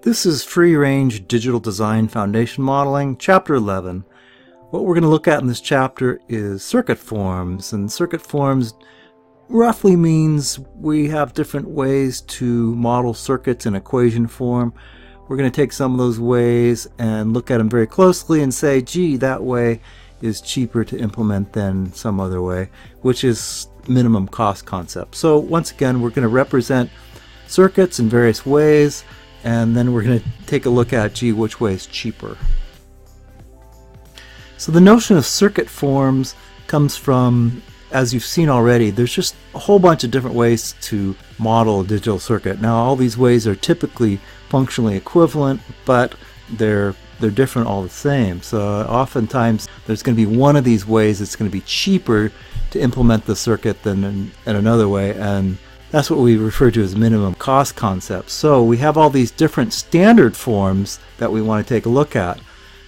This is Free-Range Digital Design Foundation Modeling, Chapter 11. What we're going to look at in this chapter is circuit forms, and circuit forms roughly means we have different ways to model circuits in equation form. We're going to take some of those ways and look at them very closely and say, gee, that way is cheaper to implement than some other way, which is minimum cost concept. So once again, we're going to represent circuits in various ways, and then we're going to take a look at, gee, which way is cheaper. So the notion of circuit forms comes from, as you've seen already, there's just a whole bunch of different ways to model a digital circuit. Now all these ways are typically functionally equivalent, but they're different all the same. So oftentimes there's going to be one of these ways that's going to be cheaper to implement the circuit than in another way, and that's what we refer to as minimum cost concepts. So we have all these different standard forms that we want to take a look at.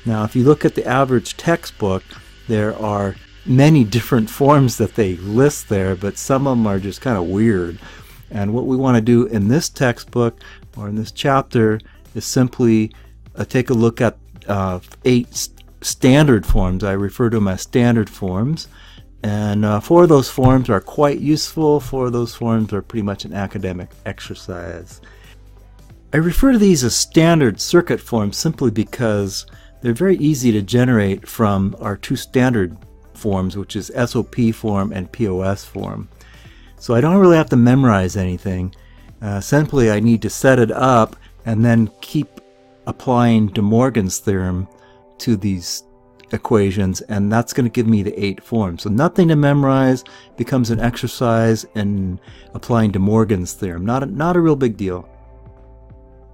Now if you look at the average textbook, there are many different forms that they list there, but some of them are just kind of weird. And what we want to do in this textbook or in this chapter is simply take a look at 8 standard forms. I refer to them as standard forms. And 4 of those forms are quite useful. 4 of those forms are pretty much an academic exercise. I refer to these as standard circuit forms simply because they're very easy to generate from our 2 standard forms, which is SOP form and POS form. So I don't really have to memorize anything. Simply I need to set it up and then keep applying De Morgan's theorem to these equations, and that's going to give me the 8 forms. So nothing to memorize, becomes an exercise in applying De Morgan's theorem. Not a real big deal.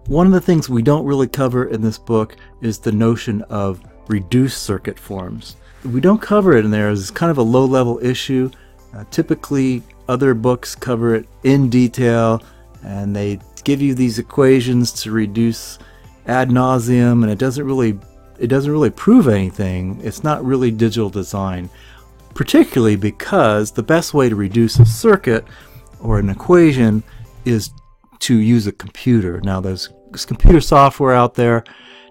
One of the things we don't really cover in this book is the notion of reduced circuit forms. We don't cover it in there as kind of a low-level issue. Typically other books cover it in detail, and they give you these equations to reduce ad nauseum, and it doesn't really prove anything. It's not really digital design, particularly because the best way to reduce a circuit or an equation is to use a computer. Now there's computer software out there,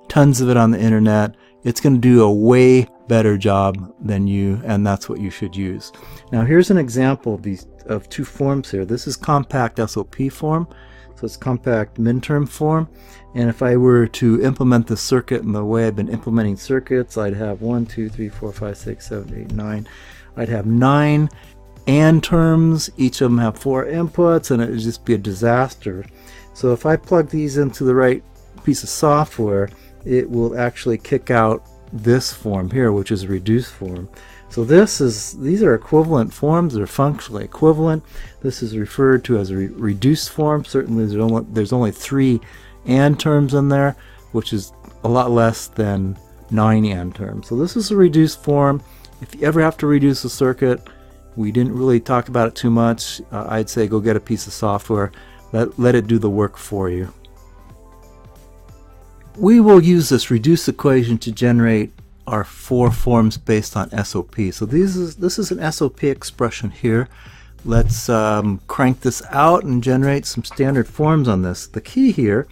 tons of it on the internet. It's going to do a way better job than you, and that's what you should use. Now here's an example of 2 forms here. This is compact SOP form, so it's compact minterm form. And if I were to implement the circuit in the way I've been implementing circuits, I'd have 1, 2, 3, 4, 5, 6, 7, 8, 9. I'd have 9 AND terms. Each of them have 4 inputs, and it would just be a disaster. So if I plug these into the right piece of software, it will actually kick out this form here, which is a reduced form. So these are equivalent forms. They're functionally equivalent. This is referred to as a reduced form. Certainly there's only 3 AND terms in there, which is a lot less than 9 AND terms. So this is a reduced form. If you ever have to reduce a circuit, we didn't really talk about it too much. I'd say go get a piece of software. Let it do the work for you. We will use this reduced equation to generate our 4 forms based on SOP. So this is an SOP expression here. Let's crank this out and generate some standard forms on this. The key here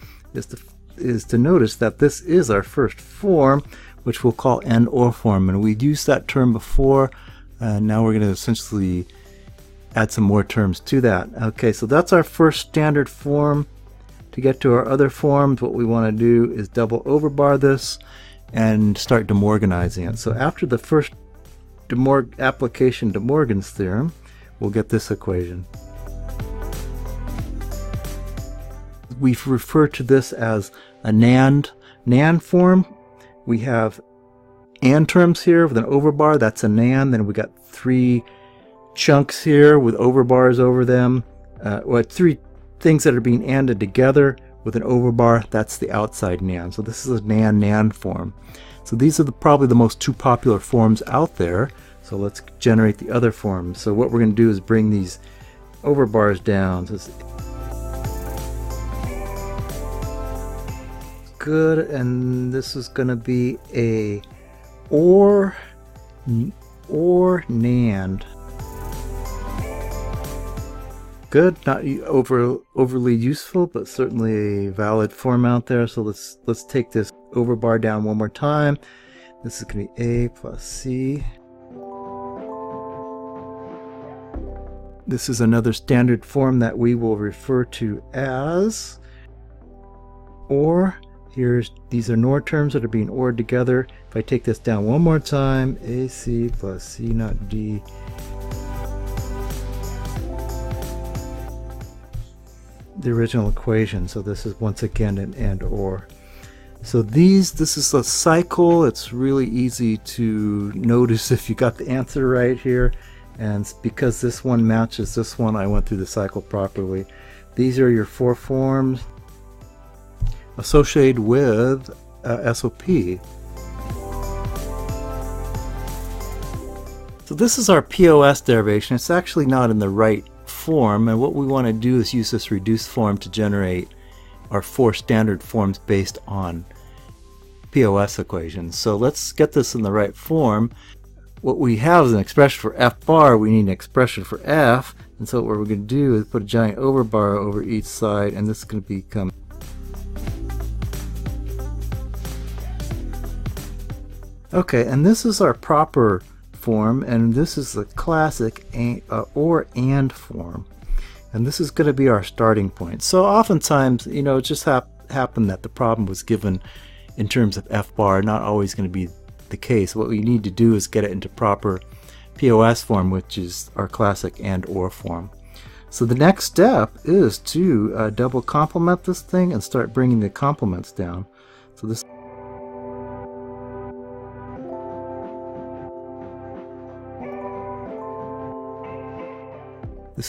is to notice that this is our first form, which we'll call AND/OR form, and we've used that term before. Now we're going to essentially add some more terms to that. Okay, so that's our first standard form. To get to our other forms, what we want to do is double overbar this and start De Morganizing it. So after the first application De Morgan's theorem, we'll get this equation. We refer to this as a NAND form. We have AND terms here with an overbar, that's a NAND. Then we got 3 chunks here with overbars over them. 3 things that are being ANDed together with an overbar, that's the outside NAND. So this is a NAND form. So these are probably the most 2 popular forms out there. So let's generate the other forms. So what we're going to do is bring these overbars down. So good, and this is going to be a OR NAND. good. Not overly useful, but certainly a valid form out there. So let's take this over bar down one more time. This is going to be A plus C. This is another standard form that we will refer to as OR. These are NOR terms that are being ORed together. If I take this down one more time, AC plus C naught D. The original equation. So this is once again an AND OR. So this is a cycle. It's really easy to notice if you got the answer right here. And because this one matches this one, I went through the cycle properly. These are your 4 forms associated with SOP. So this is our POS derivation. It's actually not in the right form, and what we want to do is use this reduced form to generate our 4 standard forms based on POS equations. So let's get this in the right form. What we have is an expression for F bar. We need an expression for F, and so what we're going to do is put a giant overbar over each side, and this is going to become okay. And this is our proper form, and this is the classic OR AND form, and this is going to be our starting point. So oftentimes, it just happened that the problem was given in terms of F bar, not always going to be the case. What we need to do is get it into proper POS form, which is our classic AND OR form. So the next step is to double complement this thing and start bringing the complements down. So this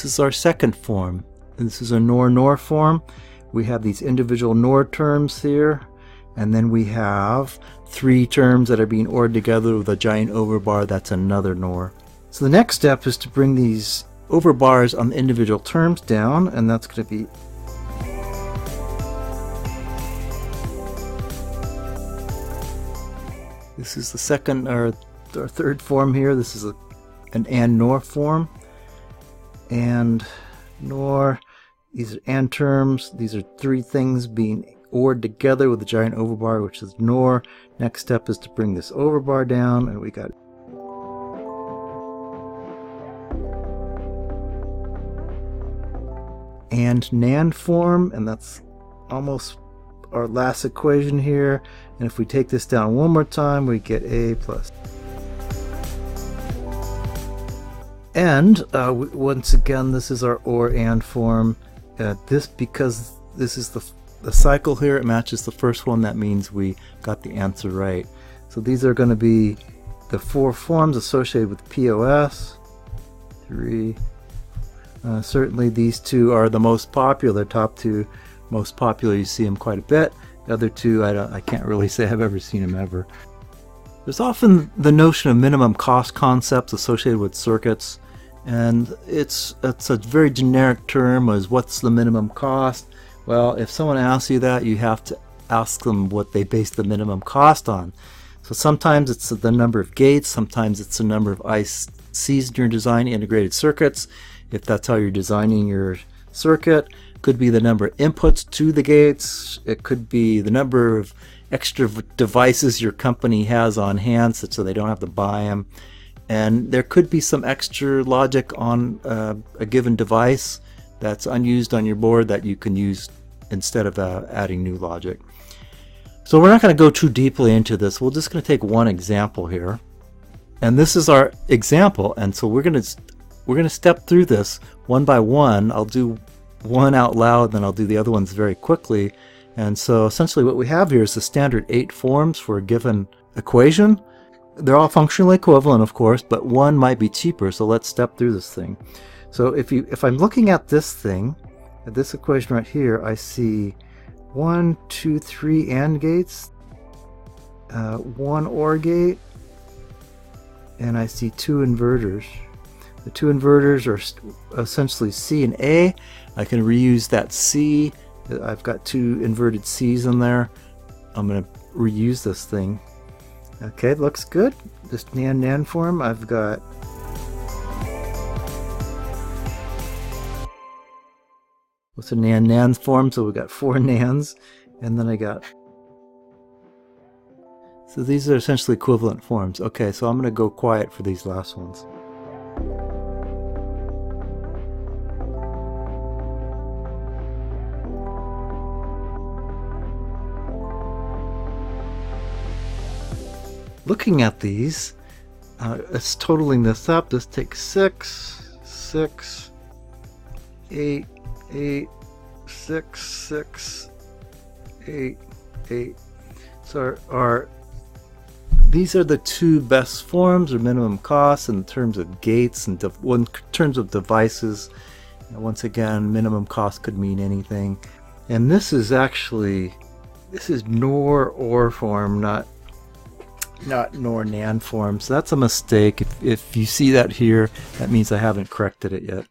is our second form, and this is a NOR form. We have these individual NOR terms here, and then we have 3 terms that are being ORed together with a giant overbar. That's another NOR. So the next step is to bring these overbars on the individual terms down, and that's going to be this is the second or third form here. This is an AND NOR form. And NOR, these are AND terms. These are 3 things being ORed together with a giant overbar, which is NOR. Next step is to bring this overbar down, and we got AND NAND form, and that's almost our last equation here. And if we take this down one more time, we get A plus. And once again, this is our OR AND form. Because this is the cycle here, it matches the first one. That means we got the answer right. So these are going to be the 4 forms associated with POS. 3. Certainly these 2 are the most popular. Top 2 most popular. You see them quite a bit. The other 2, I can't really say I've ever seen them ever. There's often the notion of minimum cost concepts associated with circuits, and it's a very generic term as what's the minimum cost. Well, if someone asks you that, you have to ask them what they base the minimum cost on. So sometimes it's the number of gates, sometimes it's the number of ICs in your design, integrated circuits. If that's how you're designing your circuit, could be the number of inputs to the gates. It could be the number of extra devices your company has on hand so they don't have to buy them. And there could be some extra logic on a given device that's unused on your board that you can use instead of adding new logic. So we're not going to go too deeply into this. We're just going to take one example here, and this is our example. And so we're going to step through this one by one. I'll do one out loud, then I'll do the other ones very quickly. And so essentially what we have here is the standard 8 forms for a given equation. They're all functionally equivalent, of course, but one might be cheaper. So let's step through this thing. So if I'm looking at this thing, at this equation right here, I see 1, 2, 3 AND gates, 1 OR gate, and I see 2 inverters. The 2 inverters are essentially C and A. I can reuse that C. I've got 2 inverted C's in there. I'm going to reuse this thing. Okay, it looks good. This NAND form, I've got What's a NAND? NAND form, so we got 4 NANDs, and then I got... So these are essentially equivalent forms. Okay, so I'm going to go quiet for these last ones. Looking at these, it's totaling this up. This takes 6, 6, 8, 8, 6, 6, 8, 8. So these are the two best forms or minimum costs in terms of gates and in terms of devices. Once again, minimum cost could mean anything. And this is NOR OR form, not NOR NAND form. So that's a mistake. If you see that here, that means I haven't corrected it yet.